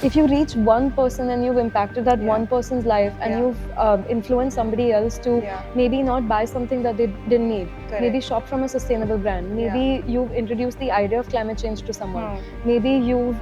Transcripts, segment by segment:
If you reach one person and you've impacted that Yeah. one person's life and Yeah. you've influenced somebody else to Yeah. maybe not buy something that they didn't need, Correct. maybe shop from a sustainable brand, maybe you've introduced the idea of climate change to someone, maybe you've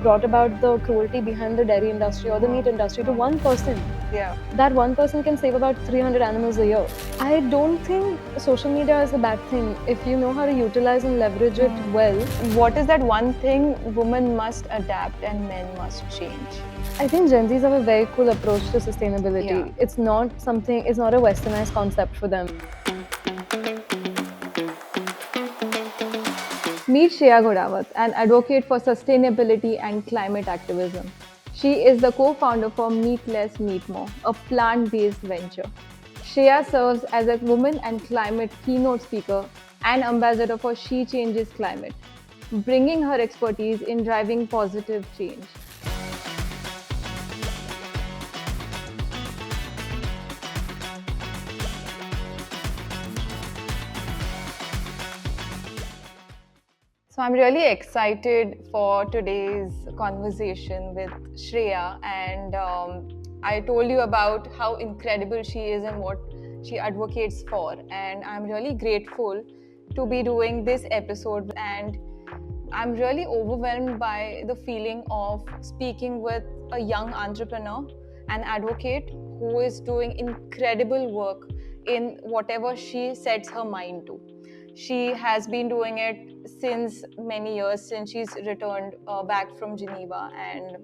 brought about the cruelty behind the dairy industry or the meat industry to one person. Yeah. That one person can save about 300 animals a year. I don't think social media is a bad thing if you know how to utilize and leverage it well. What is that one thing women must adapt and men must change? I think Gen Zs have a very cool approach to sustainability. Yeah. It's not a westernized concept for them. Meet Shreya Ghodawat, an advocate for sustainability and climate activism. She is the co-founder for Meat Less, Meat More, a plant-based venture. Shreya serves as a women and climate keynote speaker and ambassador for She Changes Climate, bringing her expertise in driving positive change. So I'm really excited for today's conversation with Shreya, and I told you about how incredible she is and what she advocates for, and I'm really grateful to be doing this episode, and I'm really overwhelmed by the feeling of speaking with a young entrepreneur, an advocate who is doing incredible work in whatever she sets her mind to. She has been doing it since many years, since she's returned back from Geneva, and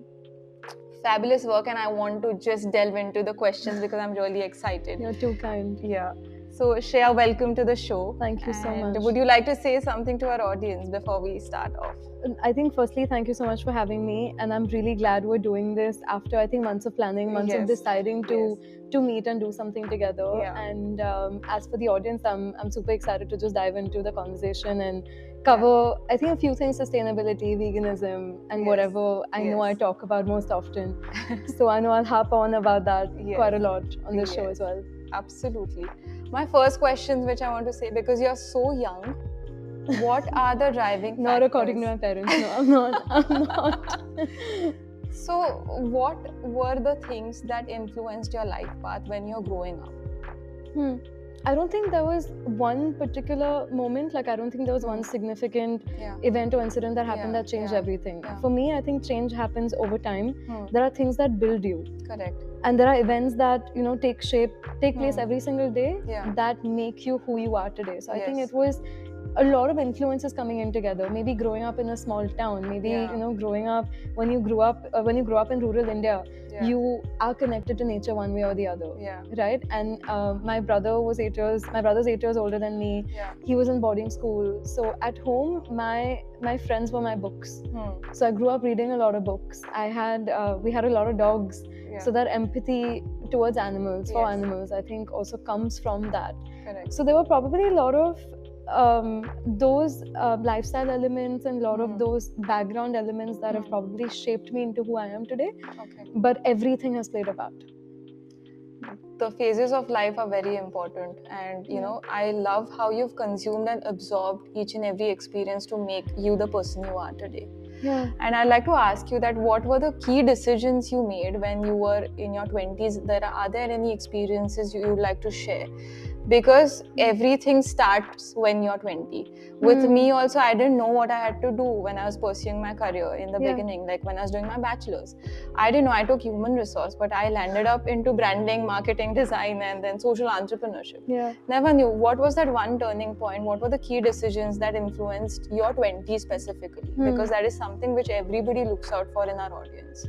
fabulous work. And I want to just delve into the questions because I'm really excited. You're too kind. Yeah. So Shreya, welcome to the show. Thank you so much. Would you like to say something to our audience before we start off? I think firstly, thank you so much for having me, and I'm really glad we're doing this after I think months of planning, months of deciding to meet and do something together. Yeah. And as for the audience, I'm super excited to just dive into the conversation and cover I think a few things: sustainability, veganism, and whatever I know I talk about most often. So I know I'll harp on about that quite a lot on this show as well. Absolutely. My first question, which I want to say, because you're so young, what are the driving factors? Not according to my parents. No, I'm not. I'm not. So, what were the things that influenced your life path when you're growing up? I don't think there was one particular moment. Like, I don't think there was one significant event or incident that happened that changed everything. For me, I think change happens over time. There are things that build you. Correct. And there are events that, take place every single day that make you who you are today. So I think it was a lot of influences coming in together. Maybe growing up in a small town, maybe growing up when you grow up in rural India, you are connected to nature one way or the other, right? And my brother's 8 years older than me. He was in boarding school, so at home my friends were my books. So I grew up reading a lot of books. We had a lot of dogs. So that empathy towards animals, for animals, I think also comes from that. Correct. So there were probably a lot of those lifestyle elements and a lot of those background elements that have probably shaped me into who I am today. Okay. But everything has played a part. The phases of life are very important, and I love how you've consumed and absorbed each and every experience to make you the person you are today. Yeah. And I'd like to ask you that what were the key decisions you made when you were in your 20s? Are there any experiences you'd like to share? Because everything starts when you're 20. With me also, I didn't know what I had to do when I was pursuing my career in the beginning, like when I was doing my bachelor's. I didn't know. I took human resource, but I landed up into branding, marketing, design, and then social entrepreneurship. Yeah. Never knew. What was that one turning point? What were the key decisions that influenced your 20s specifically? Because that is something which everybody looks out for in our audience.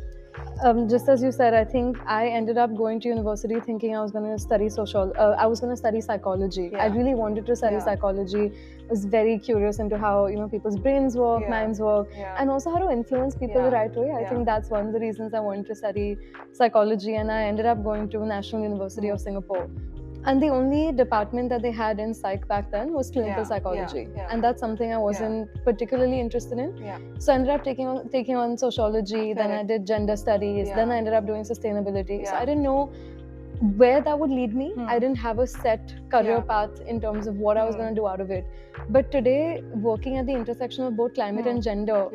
Just as you said, I think I ended up going to university thinking I was going to study psychology. I really wanted to study psychology. I was very curious into how people's brains work, minds work, and also how to influence people the right way. I think that's one of the reasons I wanted to study psychology, and I ended up going to National University of Singapore. And the only department that they had in psych back then was clinical psychology. And that's something I wasn't particularly interested in. So I ended up taking on sociology, then I did gender studies, then I ended up doing sustainability. So I didn't know where that would lead me, I didn't have a set career path in terms of what I was going to do out of it. But today, working at the intersection of both climate and gender,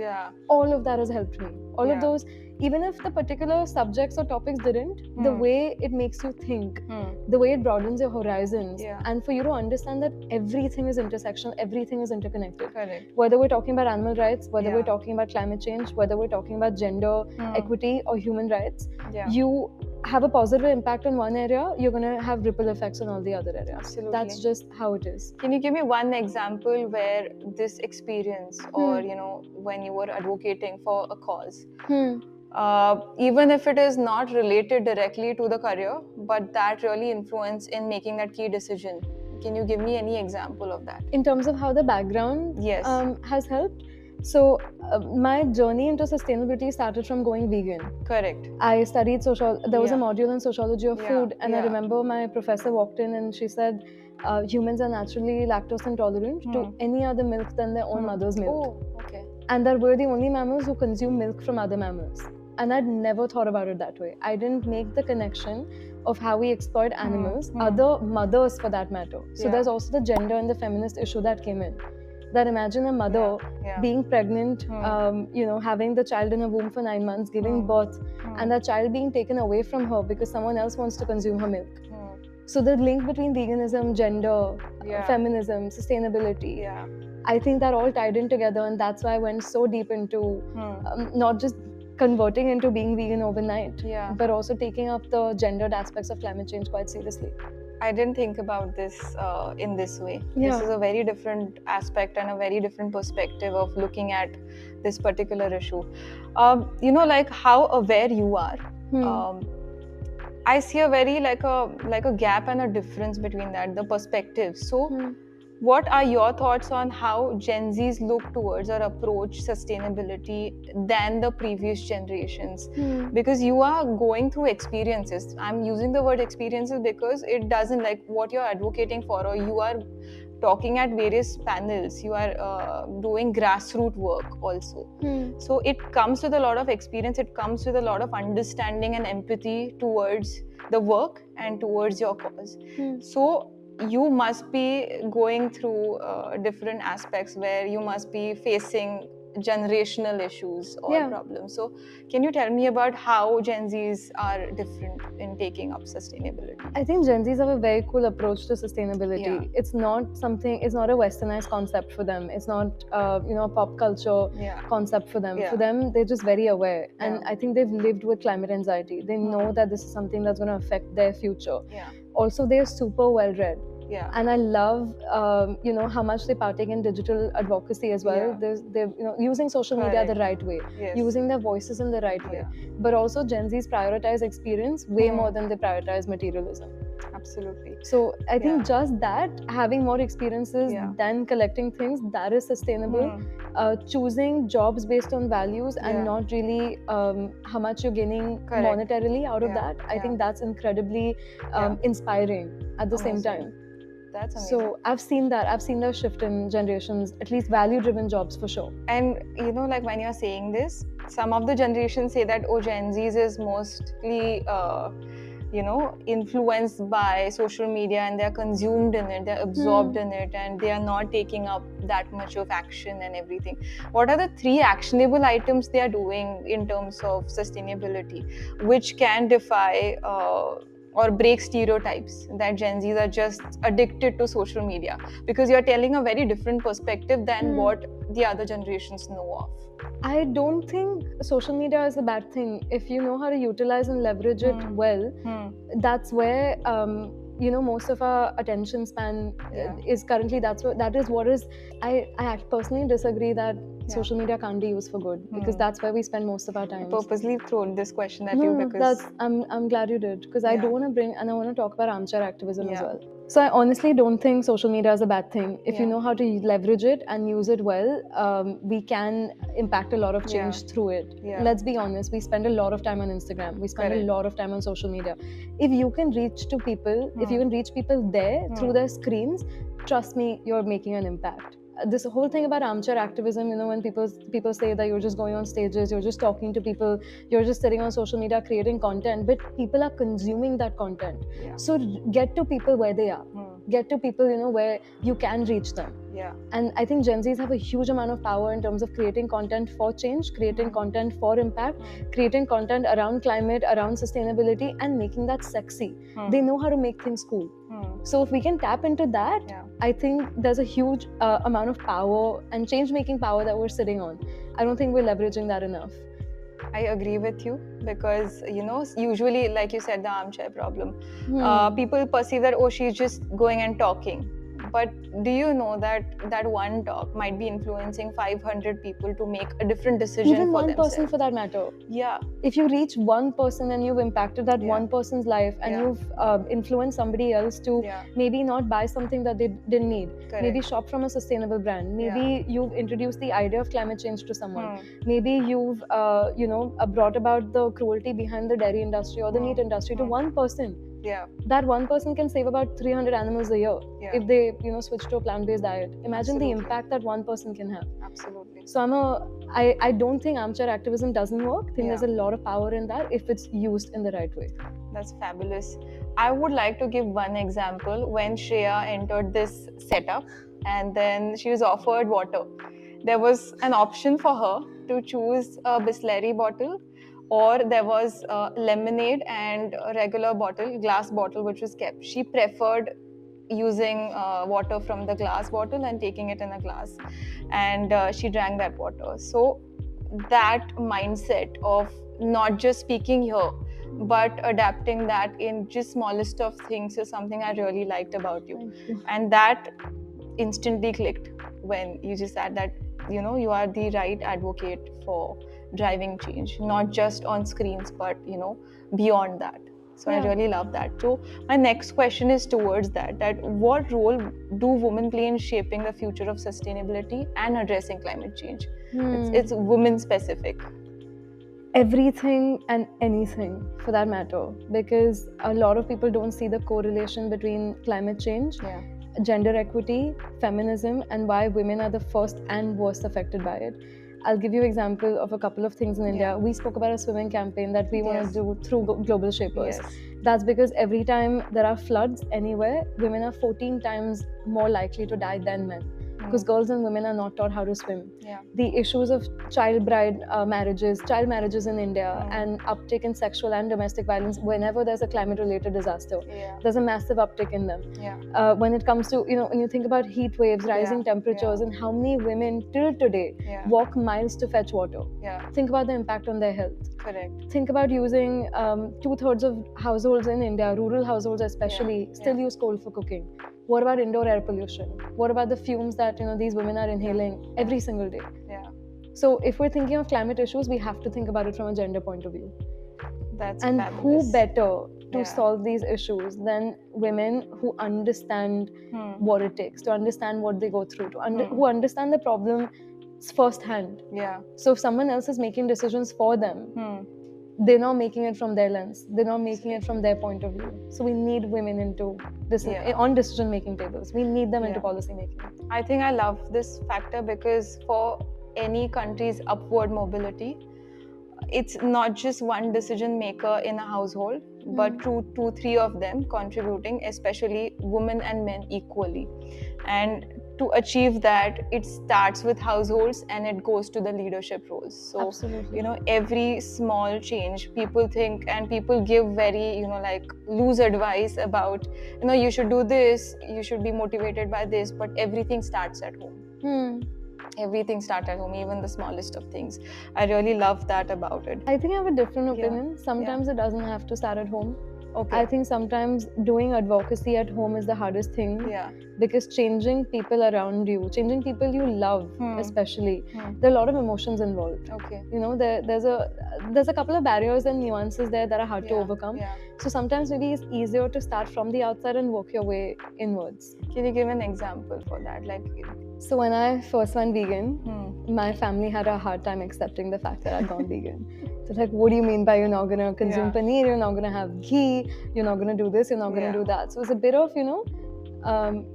all of that has helped me. All of those, even if the particular subjects or topics didn't, the way it makes you think, the way it broadens your horizons, and for you to understand that everything is intersectional, everything is interconnected. Correct. Whether we're talking about animal rights, whether we're talking about climate change, whether we're talking about gender equity or human rights, you have a positive impact on one area, you're going to have ripple effects on all the other areas. Absolutely. That's just how it is. Can you give me one example where this experience, or when you were advocating for a cause, even if it is not related directly to the career, but that really influenced in making that key decision? Can you give me any example of that? In terms of how the background has helped? So my journey into sustainability started from going vegan. Correct. I studied there was a module in sociology of food, and I remember my professor walked in and she said, humans are naturally lactose intolerant to any other milk than their own mother's milk. Oh, okay. And that we're the only mammals who consume milk from other mammals. And I'd never thought about it that way. I didn't make the connection of how we exploit animals, other mothers for that matter. So there's also the gender and the feminist issue that came in. That imagine a mother being pregnant, having the child in her womb for 9 months, giving birth, and that child being taken away from her because someone else wants to consume her milk. So the link between veganism, gender, feminism, sustainability, I think that all tied in together, and that's why I went so deep into not just converting into being vegan overnight, but also taking up the gendered aspects of climate change quite seriously. I didn't think about this in this way. This is a very different aspect and a very different perspective of looking at this particular issue. Like how aware you are. I see a very like a gap and a difference between that, the perspectives. So what are your thoughts on how Gen Zs look towards or approach sustainability than the previous generations? Because you are going through experiences. I'm using the word experiences because it doesn't, like what you're advocating for, or you are talking at various panels, you are doing grassroots work also. So it comes with a lot of experience, it comes with a lot of understanding and empathy towards the work and towards your cause. So you must be going through different aspects where you must be facing generational issues or problems. So can you tell me about how Gen Zs are different in taking up sustainability? I think Gen Zs have a very cool approach to sustainability. It's not a westernized concept for them. It's not a pop culture concept for them. For them, they're just very aware. And I think they've lived with climate anxiety. They know that this is something that's going to affect their future. Also, they're super well read. And I love how much they partake in digital advocacy as well. They're using social media the right way, using their voices in the right way. But also Gen Zs prioritize experience way more than they prioritize materialism. Absolutely. So I think just that, having more experiences than collecting things, that is sustainable. Choosing jobs based on values and not really how much you're gaining monetarily out of that, I think that's incredibly inspiring at the same time. That's amazing. So I've seen that shift in generations, at least value-driven jobs for sure. And like when you're saying this, some of the generations say that Gen Zs is mostly influenced by social media, and they're consumed in it, they're absorbed in it, and they are not taking up that much of action and everything. What are the 3 actionable items they are doing in terms of sustainability, which can defy or break stereotypes that Gen Zs are just addicted to social media? Because you're telling a very different perspective than what the other generations know of. I don't think social media is a bad thing. If you know how to utilize and leverage it well, that's where most of our attention span is currently. I personally disagree that social media can't be used for good, because that's where we spend most of our time. I purposely thrown this question at you because I'm glad you did, because I don't want to bring, and I want to talk about armchair activism as well. So I honestly don't think social media is a bad thing. If you know how to leverage it and use it well, we can impact a lot of change through it. Let's be honest, we spend a lot of time on Instagram. We spend a lot of time on social media. If you can reach to people, if you can reach people there through their screens, trust me, you're making an impact. this whole thing about armchair activism, when people say that you're just going on stages, you're just talking to people, you're just sitting on social media creating content, but people are consuming that content. So get to people where they are. Get to people, where you can reach them. And I think Gen Zs have a huge amount of power in terms of creating content for change, creating content for impact, creating content around climate, around sustainability, and making that sexy. They know how to make things cool. So if we can tap into that, I think there's a huge amount of power and change-making power that we're sitting on. I don't think we're leveraging that enough. I agree with you, because usually, like you said, the armchair problem, people perceive that, oh, she's just going and talking. But do you know that one talk might be influencing 500 people to make a different decision Even for one themselves? person, for that matter. Yeah. If you reach one person and you've impacted that one person's life, and you've influenced somebody else to maybe not buy something that they didn't need, maybe shop from a sustainable brand, maybe you've introduced the idea of climate change to someone, maybe you've brought about the cruelty behind the dairy industry or the meat industry to one person. That one person can save about 300 animals a year if they switch to a plant-based diet. Imagine the impact that one person can have. Absolutely. So I don't think armchair activism doesn't work. I think there's a lot of power in that if it's used in the right way. That's fabulous. I would like to give one example. When Shreya entered this setup and then she was offered water, there was an option for her to choose a Bisleri bottle, or there was lemonade and a regular bottle, glass bottle, which was kept. She preferred using water from the glass bottle and taking it in a glass, and she drank that water. So that mindset of not just speaking here but adapting that in just smallest of things is something I really liked about you. And that instantly clicked when you just said that you are the right advocate for driving change, not just on screens but beyond that. So I really love that. So my next question is towards that what role do women play in shaping the future of sustainability and addressing climate change? It's women specific. Everything and anything, for that matter, because a lot of people don't see the correlation between climate change, gender equity, feminism, and why women are the first and worst affected by it. I'll give you an example of a couple of things in India. We spoke about a swimming campaign that we want to do through Global Shapers. That's because every time there are floods anywhere, women are 14 times more likely to die than men. Because girls and women are not taught how to swim. The issues of child marriages in India, and uptick in sexual and domestic violence whenever there's a climate-related disaster. There's a massive uptick in them. When it comes to, when you think about heat waves, rising temperatures, and how many women till today walk miles to fetch water. Think about the impact on their health. Correct. Think about using 2/3 of households in India, rural households especially, still use coal for cooking. What about indoor air pollution? What about the fumes that these women are inhaling every single day? So if we're thinking of climate issues, we have to think about it from a gender point of view. And fabulous. Who better to solve these issues than women who understand what it takes, to understand what they go through, who understand the problem firsthand. So if someone else is making decisions for them, they're not making it from their lens. They're not making it from their point of view. So we need women on decision-making tables. We need them into policy making. I think I love this factor because for any country's upward mobility, it's not just one decision maker in a household, but two, three of them contributing, especially women and men equally. And to achieve that, it starts with households and it goes to the leadership roles. So, absolutely. Every small change, people think and people give very, loose advice about, you should do this, you should be motivated by this, but everything starts at home. Everything starts at home, even the smallest of things. I really love that about it. I think I have a different opinion. Sometimes it doesn't have to start at home. I think sometimes doing advocacy at home is the hardest thing, because changing people around you, changing people you love, especially, there are a lot of emotions involved. There's a couple of barriers and nuances there that are hard to overcome. So sometimes maybe it's easier to start from the outside and work your way inwards. Can you give an example for that? So when I first went vegan, my family had a hard time accepting the fact that I'd gone vegan. So it's like, what do you mean by you're not going to consume paneer, you're not going to have ghee, you're not going to do this, you're not going to do that. So it was a bit of,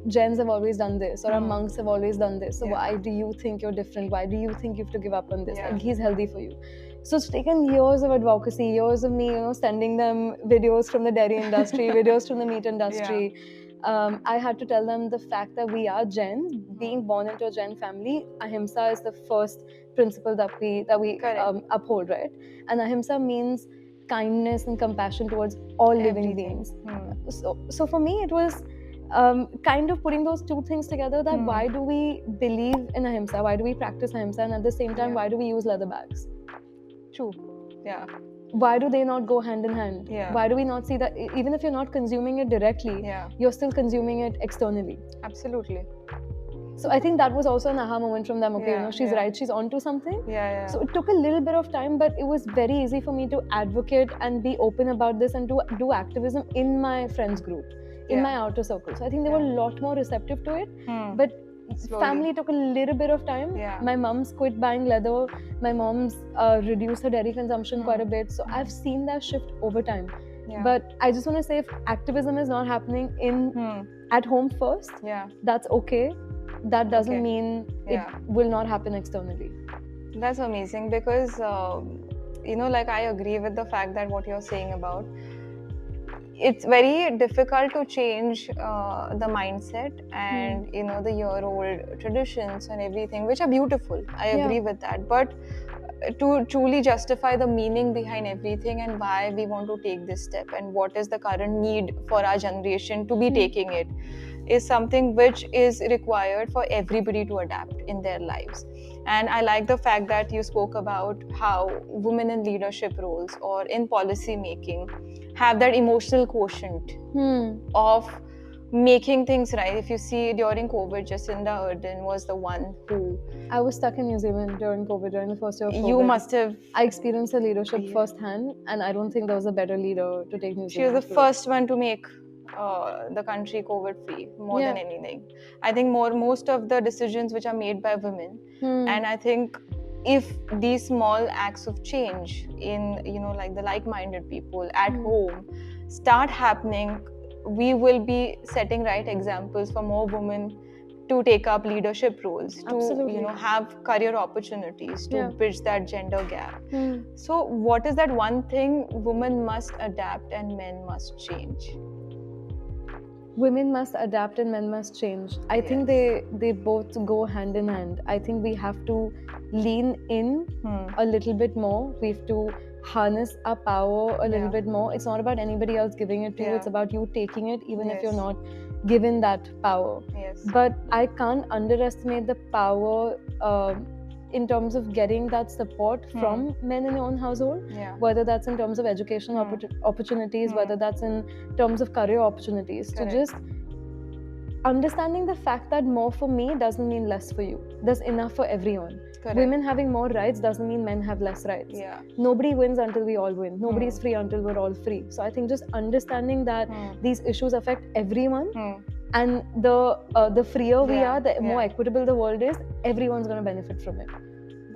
Jains have always done this, or our monks have always done this. So Yeah. why do you think you're different? Why do you think you have to give up on this? Yeah. Like, he's healthy for you. So it's taken years of advocacy, years of me, sending them videos from the dairy industry, videos from the meat industry. I had to tell them the fact that we are Jains, being born into a Jain family. Ahimsa is the first principle that we uphold, right? And ahimsa means kindness and compassion towards all living beings. So for me, it was kind of putting those two things together, that why do we believe in ahimsa, why do we practice ahimsa, and at the same time, why do we use leather bags? True. Yeah. Why do they not go hand in hand? Yeah. Why do we not see that even if you're not consuming it directly, you're still consuming it externally? Absolutely. So I think that was also an aha moment from them. Okay, she's right, she's onto something. So it took a little bit of time, but it was very easy for me to advocate and be open about this and to do activism in my friends group, in my outer circle. So I think they were a lot more receptive to it. But slowly. Family took a little bit of time. My mom's quit buying leather. My mom's reduced her dairy consumption quite a bit. So I've seen that shift over time. But I just want to say, if activism is not happening at home first, that's okay. That doesn't mean it will not happen externally. That's amazing, because like, I agree with the fact that what you're saying about, it's very difficult to change the mindset and the year-old traditions and everything, which are beautiful. I agree with that, but to truly justify the meaning behind everything and why we want to take this step and what is the current need for our generation to be taking it, is something which is required for everybody to adapt in their lives. And I like the fact that you spoke about how women in leadership roles or in policy making have that emotional quotient of making things right. If you see, during COVID, Jacinda Ardern was the one who... I was stuck in New Zealand during COVID, during the first year of COVID. You must have... I experienced her leadership firsthand, and I don't think there was a better leader to take New Zealand. She was the first one to make the country COVID-free, more than anything. I think most of the decisions which are made by women, and I think if these small acts of change in, like the like-minded people at home start happening, we will be setting right examples for more women to take up leadership roles, to have career opportunities, to bridge that gender gap. So what is that one thing women must adapt and men must change? Women must adapt and men must change. I think they both go hand in hand. I think we have to lean in a little bit more. We have to harness our power a little bit more. It's not about anybody else giving it to you. It's about you taking it, even if you're not given that power. But I can't underestimate the power in terms of getting that support from men in your own household, whether that's in terms of educational opportunities, whether that's in terms of career opportunities. So just understanding the fact that more for me doesn't mean less for you. There's enough for everyone. Women having more rights doesn't mean men have less rights. Nobody wins until we all win. Nobody's free until we're all free. So I think just understanding that these issues affect everyone, and the freer we are, the more equitable the world is, everyone's going to benefit from it.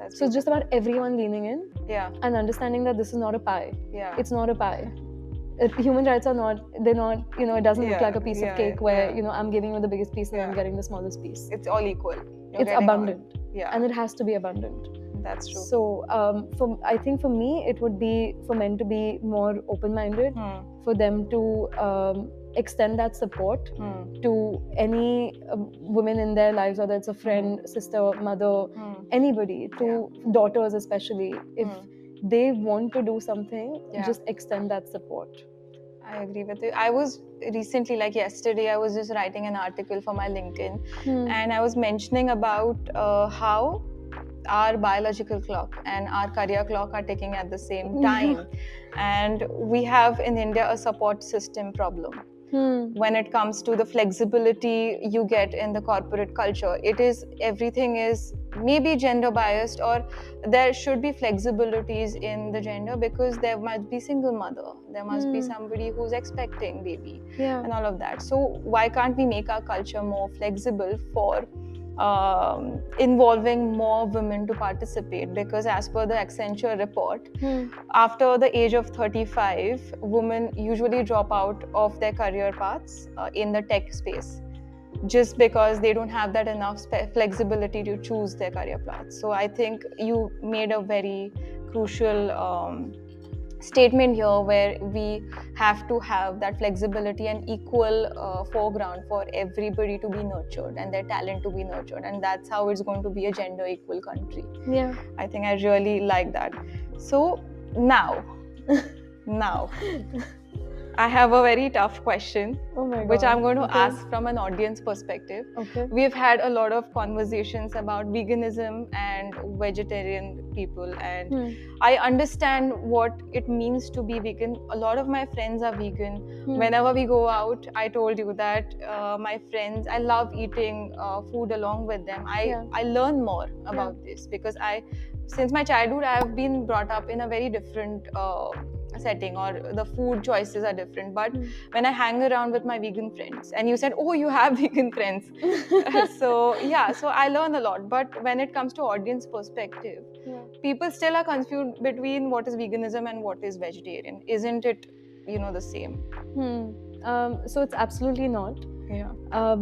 So it's just about everyone leaning in and understanding that this is not a pie. It's not a pie. Human rights are not, they're not, it doesn't look like a piece of cake where, I'm giving you the biggest piece and I'm getting the smallest piece. It's all equal. It's abundant. And it has to be abundant. That's true. So I think for me, it would be for men to be more open-minded, for them to extend that support to any women in their lives, whether it's a friend, sister, mother, anybody, to daughters especially. If they want to do something, just extend that support. I agree with you. I was recently, like yesterday, I was just writing an article for my LinkedIn, and I was mentioning about how our biological clock and our career clock are ticking at the same time. And we have in India a support system problem. When it comes to the flexibility you get in the corporate culture, everything is maybe gender biased, or there should be flexibilities in the gender, because there must be single mother, there must be somebody who's expecting baby and all of that. So why can't we make our culture more flexible for involving more women to participate? Because as per the Accenture report, after the age of 35, women usually drop out of their career paths in the tech space. just because they don't have that enough flexibility to choose their career paths. So I think you made a very crucial statement here, where we have to have that flexibility and equal foreground for everybody to be nurtured and their talent to be nurtured, and that's how it's going to be a gender equal country. Yeah, I think I really like that. So now I have a very tough question, which I'm going to ask from an audience perspective. Okay. We've had a lot of conversations about veganism and vegetarian people, and I understand what it means to be vegan. A lot of my friends are vegan. Whenever we go out, I told you that my friends, I love eating food along with them. I learn more about this because since my childhood, I have been brought up in a very different setting, or the food choices are different. But when I hang around with my vegan friends, and you said, oh, you have vegan friends. So I learn a lot. But when it comes to audience perspective, people still are confused between what is veganism and what is vegetarian. Isn't it, the same? So it's absolutely not. Yeah.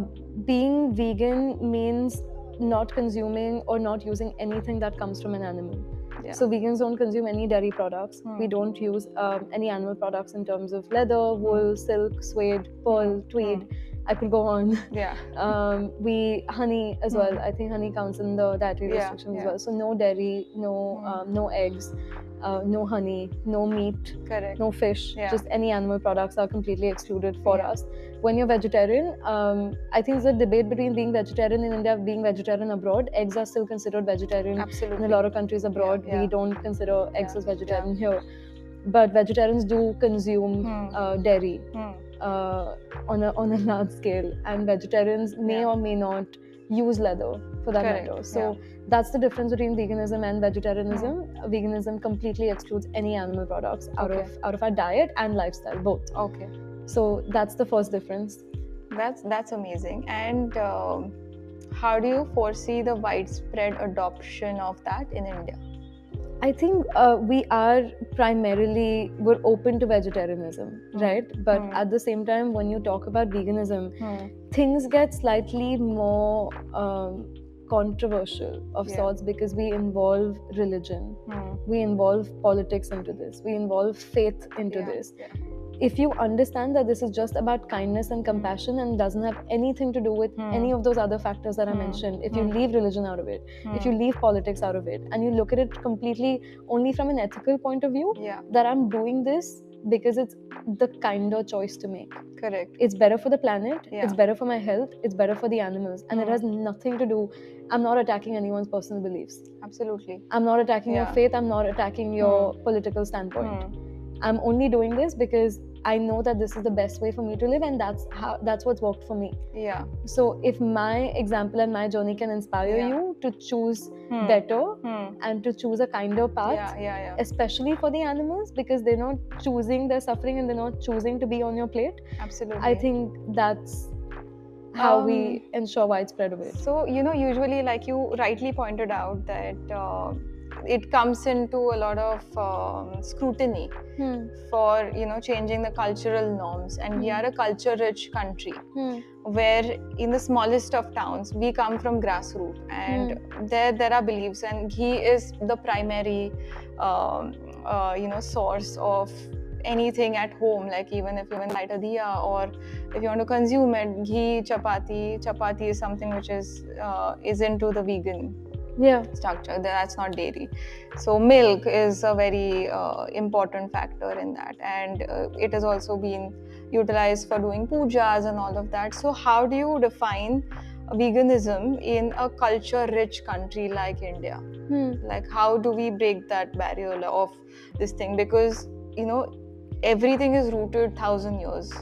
Being vegan means not consuming or not using anything that comes from an animal. Yeah. So vegans don't consume any dairy products. We don't use any animal products in terms of leather, wool, silk, suede, pearl, tweed. I could go on. Yeah. Honey as well. I think honey counts in the dietary restrictions as well. So no dairy, no eggs, no honey, no meat, correct, no fish. Just any animal products are completely excluded for us. When you're vegetarian, I think there's a debate between being vegetarian in India and being vegetarian abroad. Eggs are still considered vegetarian. Absolutely. In a lot of countries abroad. We don't consider eggs as vegetarian here. But vegetarians do consume dairy on a large scale, and vegetarians may or may not use leather for that matter. So that's the difference between veganism and vegetarianism. Veganism completely excludes any animal products out of our diet and lifestyle, both. Okay. So that's the first difference. That's amazing. And how do you foresee the widespread adoption of that in India? I think we're open to vegetarianism, right? But at the same time, when you talk about veganism, things get slightly more controversial of sorts, because we involve religion, we involve politics into this, we involve faith into this. If you understand that this is just about kindness and compassion and doesn't have anything to do with any of those other factors that I mentioned, if you leave religion out of it, if you leave politics out of it, and you look at it completely only from an ethical point of view, that I'm doing this because it's the kinder choice to make. Correct. It's better for the planet, it's better for my health, it's better for the animals, and it has nothing to do, I'm not attacking anyone's personal beliefs. Absolutely. I'm not attacking your faith, I'm not attacking your political standpoint. I'm only doing this because I know that this is the best way for me to live, and that's what's worked for me. Yeah. So if my example and my journey can inspire you to choose better and to choose a kinder path, especially for the animals, because they're not choosing their suffering and they're not choosing to be on your plate. Absolutely. I think that's how we ensure widespread of it. So, usually, like you rightly pointed out, that it comes into a lot of scrutiny for changing the cultural norms, and we are a culture rich country where in the smallest of towns we come from grassroots, and there are beliefs, and ghee is the primary source of anything at home. Like even if you want to light a diya, or if you want to consume it, ghee, chapati is something which is into the vegan structure. That's not dairy. So milk is a very important factor in that, and it has also been utilized for doing pujas and all of that. So how do you define veganism in a culture rich country like India? Like how do we break that barrier of this thing? Because everything is rooted 1,000 years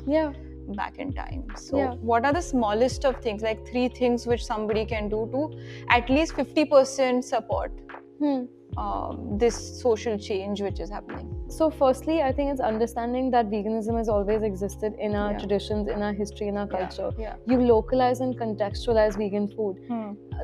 back in time. So what are the smallest of things, like 3 things which somebody can do to at least 50% support this social change which is happening? So firstly, I think it's understanding that veganism has always existed in our traditions, in our history, in our culture. You localize and contextualize vegan food.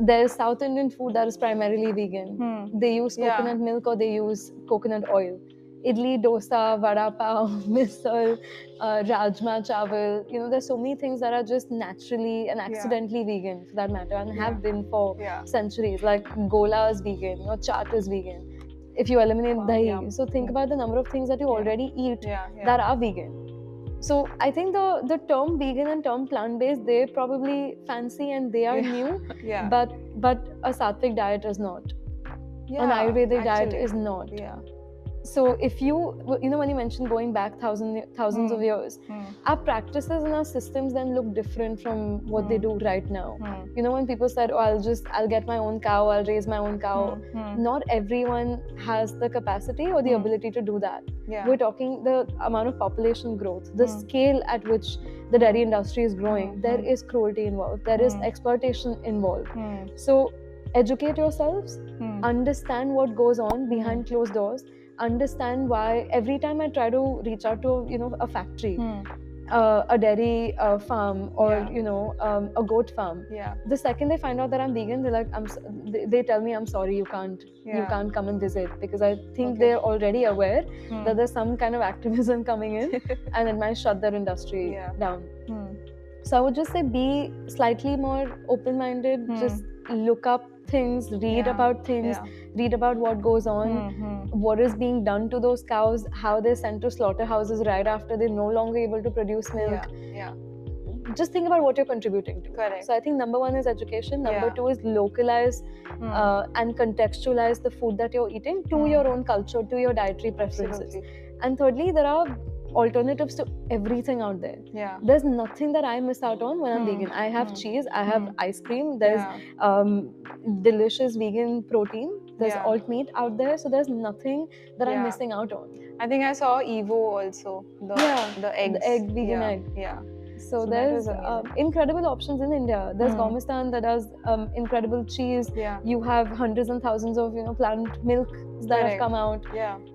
There's South Indian food that is primarily vegan. They use coconut milk or they use coconut oil. idli, dosa, vada pav, misal, rajma chawal. There's so many things that are just naturally and accidentally vegan, for that matter, and have been for centuries. Like gola is vegan, chaat is vegan. If you eliminate dahi, so think about the number of things that you already eat that are vegan. So I think the term vegan and term plant-based, they're probably fancy and they are new, but a sattvic diet is not. An Ayurvedic diet is not. So if you when you mentioned going back thousands of years, our practices and our systems then look different from what they do right now. When people said, oh, I'll get my own cow, I'll raise my own cow, not everyone has the capacity or the ability to do that. We're talking the amount of population growth, the scale at which the dairy industry is growing. There is cruelty involved, there is exploitation involved. So educate yourselves, understand what goes on behind closed doors, understand why every time I try to reach out to a factory, a dairy farm, or a goat farm, the second they find out that I'm vegan, they're like, they tell me, I'm sorry, you can't come and visit, because I think they're already aware that there's some kind of activism coming in and it might shut their industry down. So I would just say, be slightly more open-minded, just look up things, read about things, read about what goes on, what is being done to those cows, how they're sent to slaughterhouses right after they're no longer able to produce milk. Just think about what you're contributing to. Correct. So I think number one is education, number two is localize and contextualize the food that you're eating to your own culture, to your dietary preferences. Absolutely. And thirdly, there are alternatives to everything out there. There's nothing that I miss out on when I'm vegan. I have cheese, I have ice cream, there's delicious vegan protein, there's alt meat out there, so there's nothing that I'm missing out on. I think I saw Evo also, the eggs. The egg, vegan egg. So there's incredible options in India. There's Gomistan that does incredible cheese. You have hundreds and thousands of plant milk that have come out.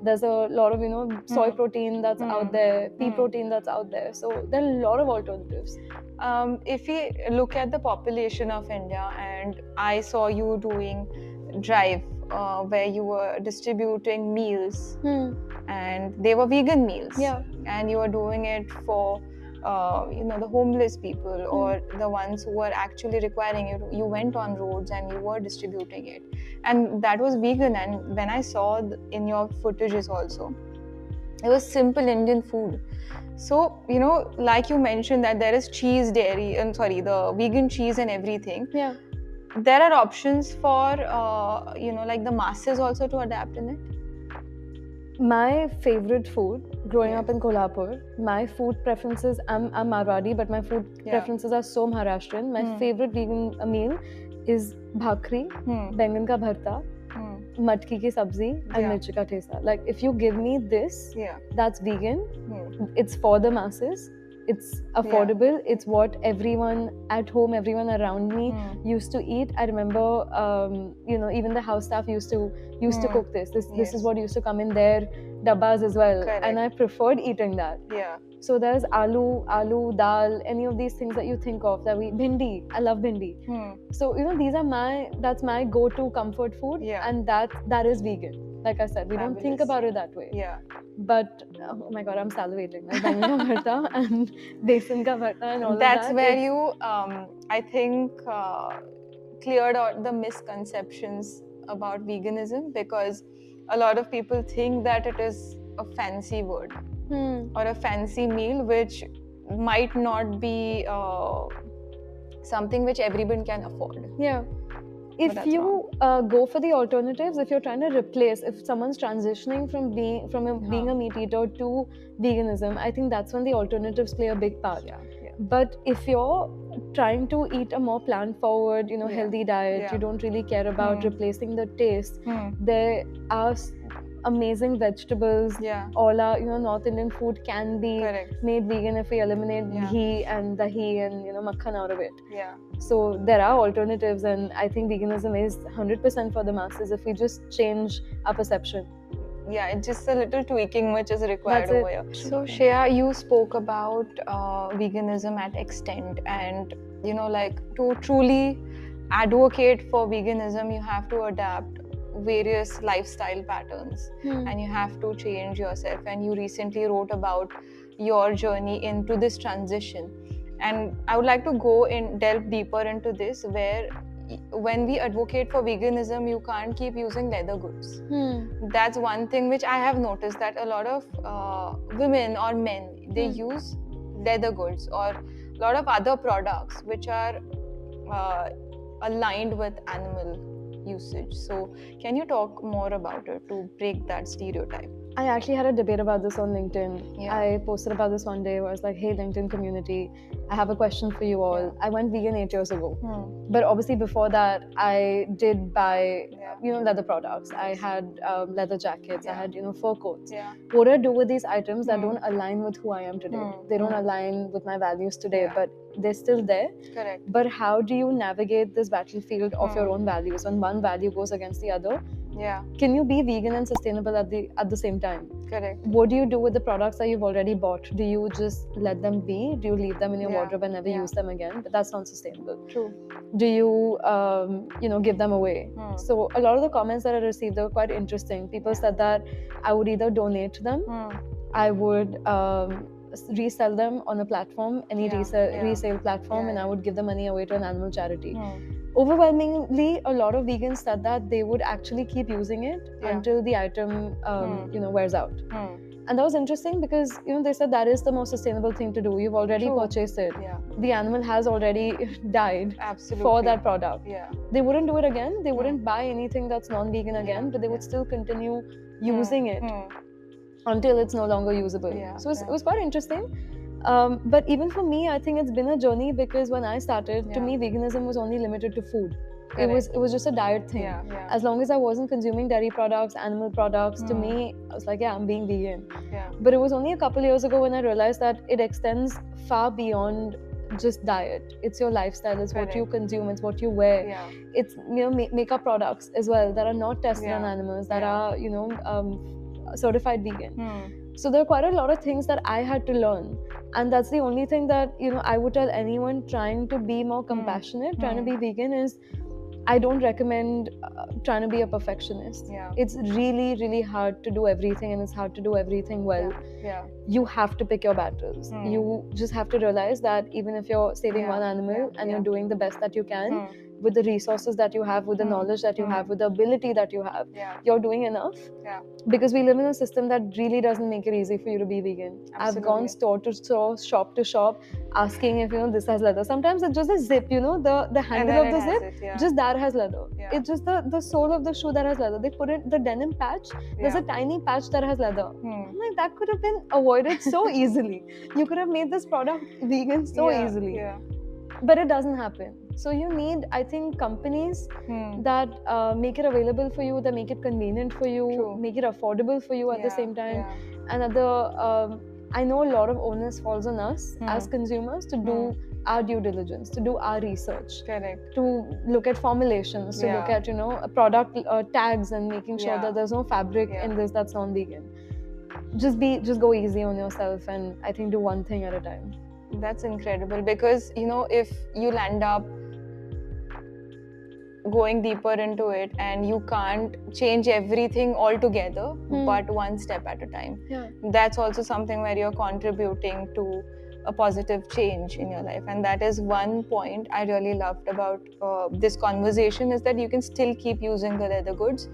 There's a lot of soy protein that's out there, pea protein that's out there. So there are a lot of alternatives. If we look at the population of India, and I saw you doing drive where you were distributing meals, and they were vegan meals, and you were doing it for the homeless people or the ones who were actually requiring it. You went on roads and you were distributing it, and that was vegan. And when I saw in your footages also, it was simple Indian food. So like you mentioned that there is cheese, dairy, the vegan cheese and everything. There are options for like the masses also to adapt in it. My favorite food growing up in Kolhapur, my food preferences, I'm Marwadi, but my food preferences are so Maharashtrian. My favorite vegan meal is bhakri, bengan ka bharta, matki ki sabzi, and mirchi ka thesa. Like, if you give me this, that's vegan. It's for the masses. It's affordable. It's what everyone at home, everyone around me used to eat. I remember, even the house staff used to cook this. This is what used to come in their dabbas as well. Correct. And I preferred eating that. So there's aloo, dal, any of these things that you think of. Bhindi. I love bhindi. So that's my go-to comfort food, and that is vegan. Like I said, we don't think about it that way. But oh my god, I'm salivating. Like bangan ka bharta and besan ka bharta and all of that. That's where you, I think, cleared out the misconceptions about veganism, because a lot of people think that it is a fancy word or a fancy meal, which might not be something which everyone can afford. If you go for the alternatives, if you're trying to replace, if someone's transitioning from being a meat eater to veganism, I think that's when the alternatives play a big part. But if you're trying to eat a more plant-forward, healthy diet, you don't really care about replacing the taste. There are amazing vegetables. All our North Indian food can be made vegan if we eliminate ghee and dahi and makhan out of it. So there are alternatives, and I think veganism is 100% for the masses if we just change our perception. It's just a little tweaking which is required over here. So Shreya, you spoke about veganism at extent, and like to truly advocate for veganism, you have to adapt various lifestyle patterns and you have to change yourself. And you recently wrote about your journey into this transition, and I would like to delve deeper into this, where when we advocate for veganism, you can't keep using leather goods. That's one thing which I have noticed, that a lot of women or men, they use leather goods or a lot of other products which are aligned with animal usage. So can you talk more about it to break that stereotype? I actually had a debate about this on LinkedIn. I posted about this one day where I was like, hey, LinkedIn community, I have a question for you all. I went vegan 8 years ago. But obviously before that, I did buy, leather products. I had leather jackets. I had, fur coats. What do I do with these items that don't align with who I am today? They don't align with my values today, but they're still there. Correct. But how do you navigate this battlefield of your own values when one value goes against the other? Can you be vegan and sustainable at the same time? Correct. What do you do with the products that you've already bought? Do you just let them be? Do you leave them in your wardrobe and never use them again? But that's not sustainable. True. Do you, give them away? So a lot of the comments that I received, they were quite interesting. People said that I would either donate them, I would resell them on a platform, any resale platform, and I would give the money away to an animal charity. Overwhelmingly, a lot of vegans said that they would actually keep using it until the item, wears out. And that was interesting because, they said that is the most sustainable thing to do. You've already purchased it. The animal has already died for that product. They wouldn't do it again. They wouldn't buy anything that's non-vegan again, but they would still continue using it until it's no longer usable. So it was quite interesting. But even for me, I think it's been a journey, because when I started, to me, veganism was only limited to food. Correct. It was just a diet thing. As long as I wasn't consuming dairy products, animal products, to me, I was like, I'm being vegan. But it was only a couple years ago when I realized that it extends far beyond just diet. It's your lifestyle, it's what you consume, it's what you wear. It's makeup products as well that are not tested on animals, that are certified vegan. So there are quite a lot of things that I had to learn, and that's the only thing that I would tell anyone trying to be more compassionate, trying to be vegan, is I don't recommend trying to be a perfectionist. It's really, really hard to do everything, and it's hard to do everything well. You have to pick your battles. You just have to realize that even if you're saving one animal and you're doing the best that you can with the resources that you have, with the knowledge that you have, with the ability that you have, you're doing enough. Because we live in a system that really doesn't make it easy for you to be vegan. Absolutely. I've gone store to store, shop to shop, asking if this has leather. Sometimes it's just a zip, the handle of the zip, just that has leather. It's just the sole of the shoe that has leather. They put it, the denim patch, there's a tiny patch that has leather. I'm like, that could have been avoided so easily. You could have made this product vegan so easily. But it doesn't happen. So you need, I think, companies that make it available for you, that make it convenient for you, make it affordable for you at the same time. And I know a lot of onus falls on us as consumers to do our due diligence, to do our research. Correct. To look at formulations, to look at, product tags, and making sure that there's no fabric in this that's non-vegan. Just go easy on yourself, and I think do one thing at a time. That's incredible, because if you'll end up going deeper into it and you can't change everything altogether, but one step at a time. That's also something where you're contributing to a positive change in your life. And that is one point I really loved about this conversation, is that you can still keep using the leather goods.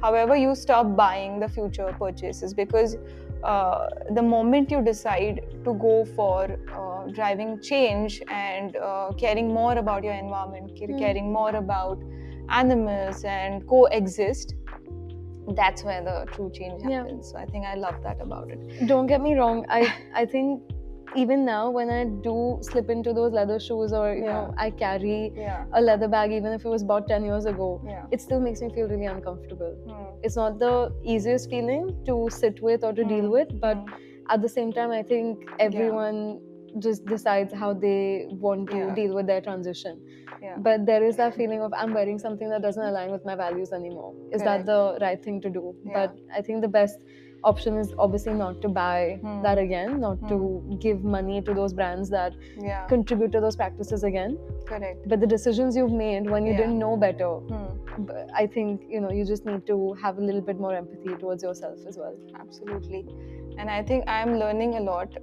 However, you stop buying the future purchases, because the moment you decide to go for driving change and caring more about your environment, caring more about animals and coexist, that's where the true change happens. So I think I love that about it. Don't get me wrong, I think even now when I do slip into those leather shoes, or I carry a leather bag, even if it was bought 10 years ago, it still makes me feel really uncomfortable. It's not the easiest feeling to sit with or to deal with, but at the same time, I think everyone just decides how they want to deal with their transition. But there is that feeling of, I'm wearing something that doesn't align with my values anymore. Is that the right thing to do? But I think the best option is obviously not to buy that again, not to give money to those brands that contribute to those practices again. Correct. But the decisions you've made when you didn't know better, I think, you just need to have a little bit more empathy towards yourself as well. Absolutely. And I think I'm learning a lot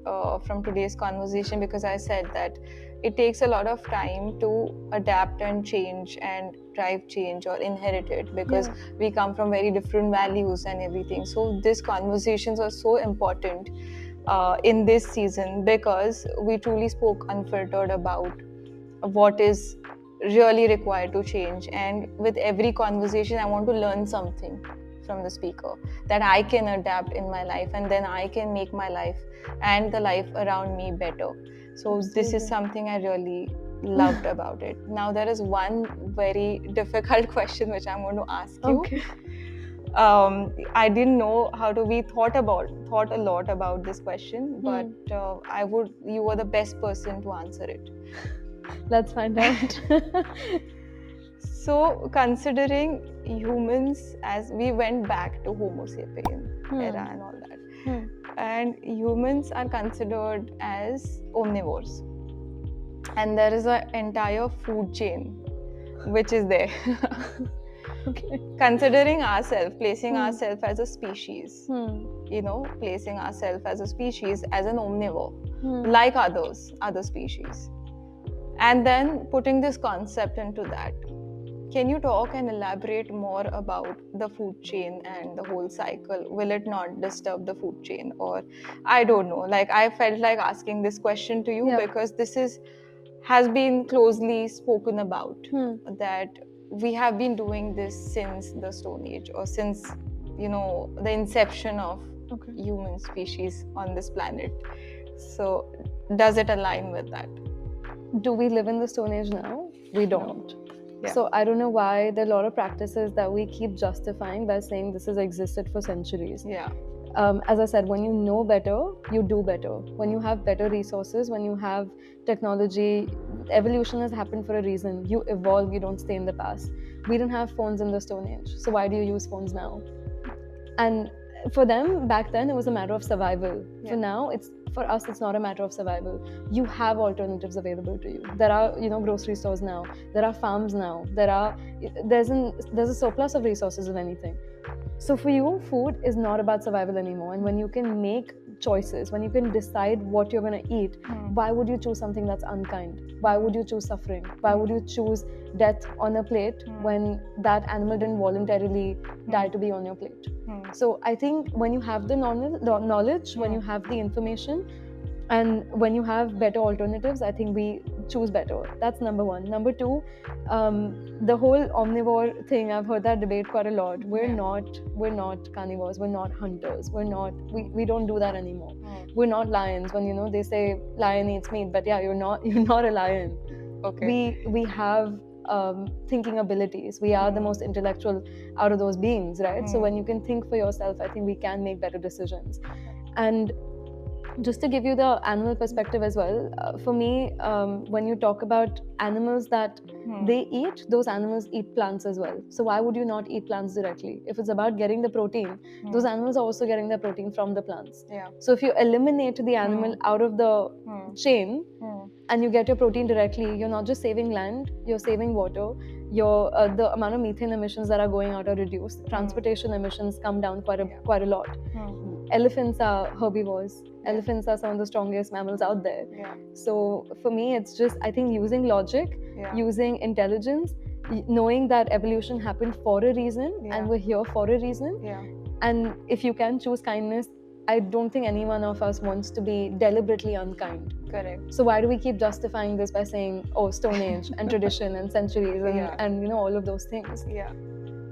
from today's conversation, because I said that it takes a lot of time to adapt and change and drive change or inherit it, because we come from very different values and everything. So these conversations are so important in this season, because we truly spoke unfiltered about what is really required to change. And with every conversation, I want to learn something from the speaker that I can adapt in my life, and then I can make my life and the life around me better. So this is something I really loved about it. Now there is one very difficult question which I'm going to ask you. Okay. I didn't know how to. We thought a lot about this question, but you were the best person to answer it. Let's find out. So, considering humans, as we went back to Homo sapien era and all that, and humans are considered as omnivores, and there is an entire food chain which is there. Okay. Considering ourselves, placing ourselves as a species, placing ourselves as a species, as an omnivore, like other species, and then putting this concept into that. Can you talk and elaborate more about the food chain and the whole cycle? Will it not disturb the food chain? Or I don't know. Like, I felt like asking this question to you because this has been closely spoken about, that we have been doing this since the Stone Age, or since the inception of human species on this planet. So does it align with that? Do we live in the Stone Age now? We don't. No. Yeah. So I don't know why there are a lot of practices that we keep justifying by saying this has existed for centuries. Yeah. As I said, when you know better, you do better. When you have better resources, when you have technology, evolution has happened for a reason. You evolve, you don't stay in the past. We didn't have phones in the Stone Age, so why do you use phones now? And for them, back then, it was a matter of survival. Yeah. For us, it's not a matter of survival. You have alternatives available to you. There are, grocery stores now. There are farms now. There's a surplus of resources of anything. So for you, food is not about survival anymore. And when you can make choices, when you can decide what you're going to eat, why would you choose something that's unkind? Why would you choose suffering? Why would you choose death on a plate when that animal didn't voluntarily die to be on your plate? So I think when you have the knowledge, when you have the information, and when you have better alternatives, I think we choose better. That's number one. Number two, the whole omnivore thing, I've heard that debate quite a lot. We're not carnivores. We're not hunters. We don't do that anymore. We're not lions. When they say lion eats meat, but yeah, you're not a lion. Okay. We have thinking abilities. We are the most intellectual out of those beings, right? So when you can think for yourself, I think we can make better decisions. And just to give you the animal perspective as well, for me, when you talk about animals that they eat, those animals eat plants as well. So why would you not eat plants directly? If it's about getting the protein, those animals are also getting their protein from the plants. Yeah. So if you eliminate the animal out of the chain and you get your protein directly, you're not just saving land, you're saving water. The amount of methane emissions that are going out are reduced. Transportation emissions come down quite a lot. Elephants are herbivores. Elephants are some of the strongest mammals out there. Yeah. So for me, it's just, I think, using logic, using intelligence, knowing that evolution happened for a reason and we're here for a reason. Yeah. And if you can choose kindness, I don't think any one of us wants to be deliberately unkind. Correct. So why do we keep justifying this by saying, oh, Stone Age and tradition and centuries and all of those things? Yeah.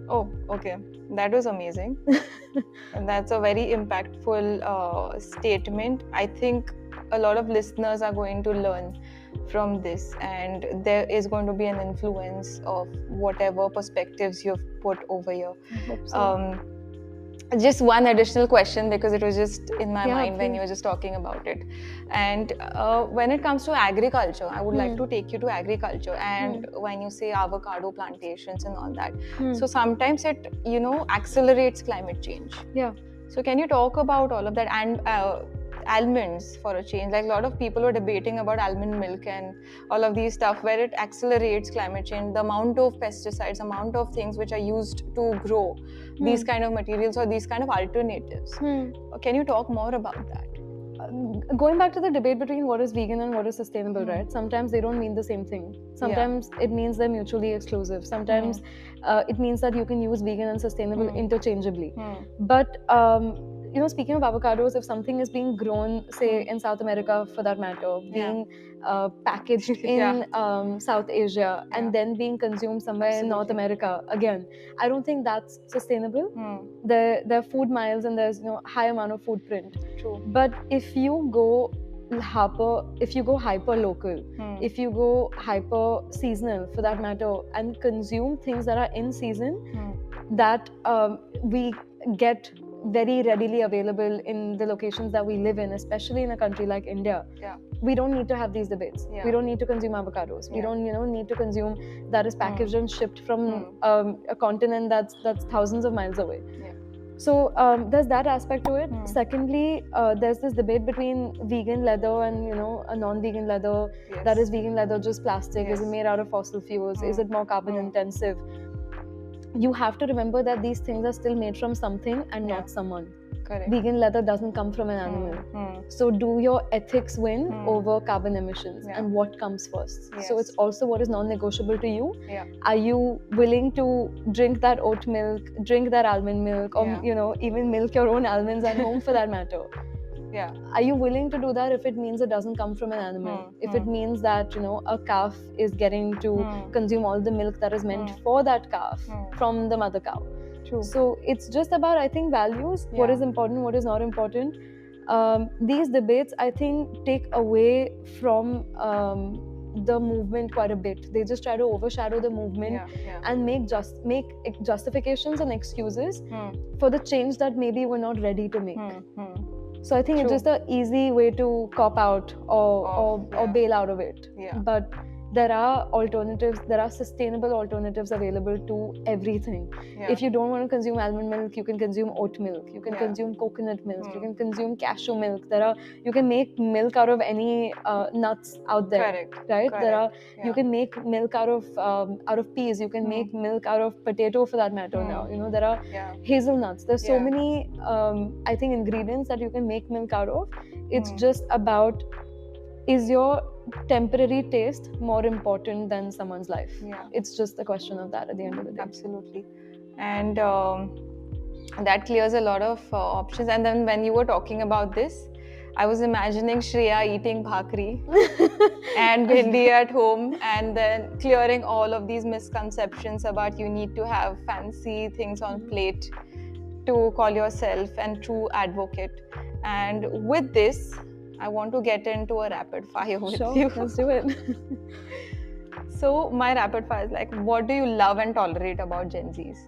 Oh, okay. That was amazing. And that's a very impactful statement. I think a lot of listeners are going to learn from this, and there is going to be an influence of whatever perspectives you've put over here. I hope so. Just one additional question, because it was just in my mind please. when you were just talking about it. And when it comes to agriculture, I would like to take you to agriculture. And when you say avocado plantations and all that, so sometimes it, accelerates climate change. Yeah. So can you talk about all of that? And almonds, for a change, like a lot of people were debating about almond milk and all of these stuff, where it accelerates climate change, the amount of pesticides, amount of things which are used to grow these kind of materials or these kind of alternatives. Can you talk more about that? Going back to the debate between what is vegan and what is sustainable, right? Sometimes they don't mean the same thing. Sometimes it means they're mutually exclusive. Sometimes it means that you can use vegan and sustainable interchangeably. But speaking of avocados, if something is being grown, say in South America for that matter, being packaged in South Asia and then being consumed somewhere in North America, again, I don't think that's sustainable. There are food miles and there's high amount of footprint. True. But if you go hyper local, if you go hyper seasonal for that matter, and consume things that are in season that we get very readily available in the locations that we live in, especially in a country like India. We don't need to have these debates. We don't need to consume avocados. We don't need to consume that is packaged and shipped from a continent that's thousands of miles away. So there's that aspect to it. Secondly, there's this debate between vegan leather and a non-vegan leather. That is vegan leather just plastic? Is it made out of fossil fuels? Is it more carbon intensive? You have to remember that these things are still made from something and not someone. Correct. Vegan leather doesn't come from an animal. So do your ethics win over carbon emissions and what comes first? So it's also what is non-negotiable to you. Are you willing to drink that oat milk, drink that almond milk, or even milk your own almonds at home for that matter? Are you willing to do that if it means it doesn't come from an animal? If it means that a calf is getting to consume all the milk that is meant for that calf from the mother cow? True. So it's just about, I think, values. What is important, what is not important. These debates, I think, take away from the movement quite a bit. They just try to overshadow the movement and make justifications and excuses for the change that maybe we're not ready to make. So I think it's just an easy way to cop out or bail out of it. But there are alternatives, there are sustainable alternatives available to everything. If you don't want to consume almond milk, you can consume oat milk, you can consume coconut milk, you can consume cashew milk. You can make milk out of any nuts out there. Right? You can make milk out of peas, you can make milk out of potato for that matter now. There are hazelnuts. There's so many I think ingredients that you can make milk out of. It's just about, is your temporary taste more important than someone's life? It's just a question of that at the end of the day. Absolutely. And that clears a lot of options. And then when you were talking about this, I was imagining Shreya eating bhakri and bhindi at home, and then clearing all of these misconceptions about you need to have fancy things on plate to call yourself a true advocate. And with this, I want to get into a rapid fire with you. Let's do it. So my rapid fire is like, what do you love and tolerate about Gen Zs?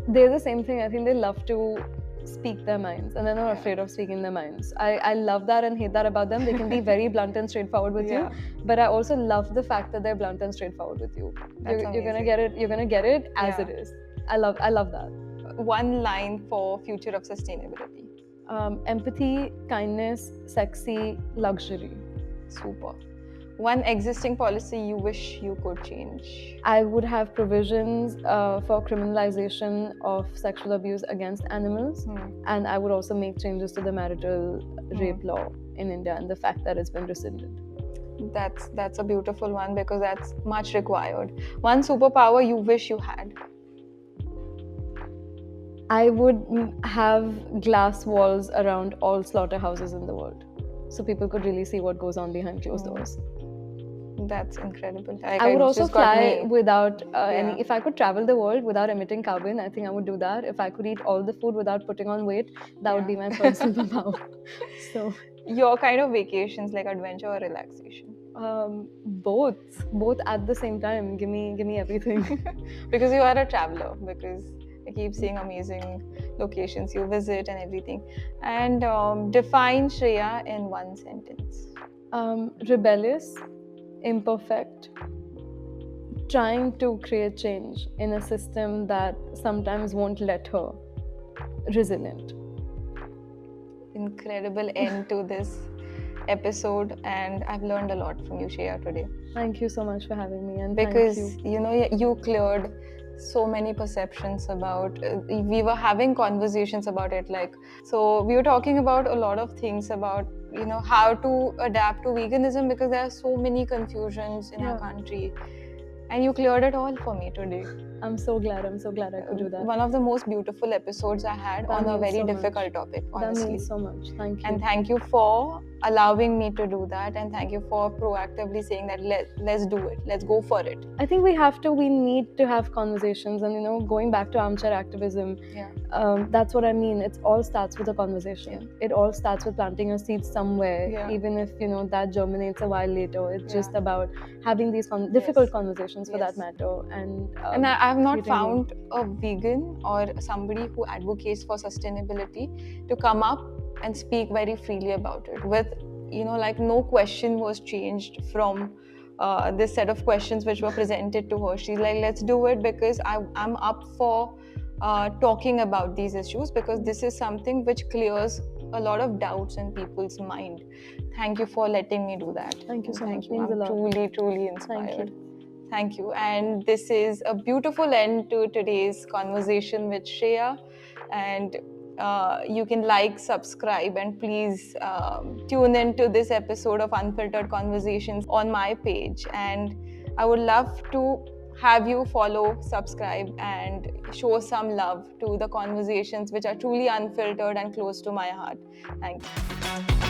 They're the same thing. I think they love to speak their minds and they're not afraid of speaking their minds. I love that and hate that about them. They can be very blunt and straightforward with you, but I also love the fact that they're blunt and straightforward with you. You're gonna get it. You're gonna get it as it is. I love that. One line for future of sustainability. Empathy, kindness, sexy, luxury. Super. One existing policy you wish you could change? I would have provisions for criminalization of sexual abuse against animals, and I would also make changes to the marital rape law in India and the fact that it's been rescinded. That's a beautiful one, because that's much required. One superpower you wish you had? I would have glass walls around all slaughterhouses in the world, so people could really see what goes on behind closed doors. That's incredible. I would also fly without any. If I could travel the world without emitting carbon, I think I would do that. If I could eat all the food without putting on weight, that would be my third superpower. So, your kind of vacations, like adventure or relaxation? Both at the same time. Give me everything. Because you are a traveler. Because I keep seeing amazing locations you visit and everything. And define Shreya in one sentence. Rebellious, imperfect, trying to create change in a system that sometimes won't let her, resilient. incredible end to this episode, and I've learned a lot from you, Shreya, today. Thank you so much for having me, and because thank you. You cleared so many perceptions about we were having conversations about it, like, so we were talking about a lot of things about how to adapt to veganism, because there are so many confusions in our country, and you cleared it all for me today. I'm so glad I could do that. One of the most beautiful episodes I had on a very difficult topic, honestly. That means so much. Thank you. And thank you for allowing me to do that, and thank you for proactively saying that let's do it, let's go for it. I think we need to have conversations, and going back to armchair activism, that's what I mean. It all starts with a conversation. It all starts with planting a seed somewhere, even if that germinates a while later. It's just about having these difficult conversations, for that matter. And I've not found a vegan or somebody who advocates for sustainability to come up and speak very freely about it with like no question was changed from this set of questions which were presented to her. She's like, let's do it, because I'm up for talking about these issues, because this is something which clears a lot of doubts in people's mind. Thank you for letting me do that. Thank you so much. I'm truly inspired. Thank you. Thank you. And this is a beautiful end to today's conversation with Shreya. And you can like, subscribe, and please tune in to this episode of Unfiltered Conversations on my page. And I would love to have you follow, subscribe, and show some love to the conversations which are truly unfiltered and close to my heart. Thank you.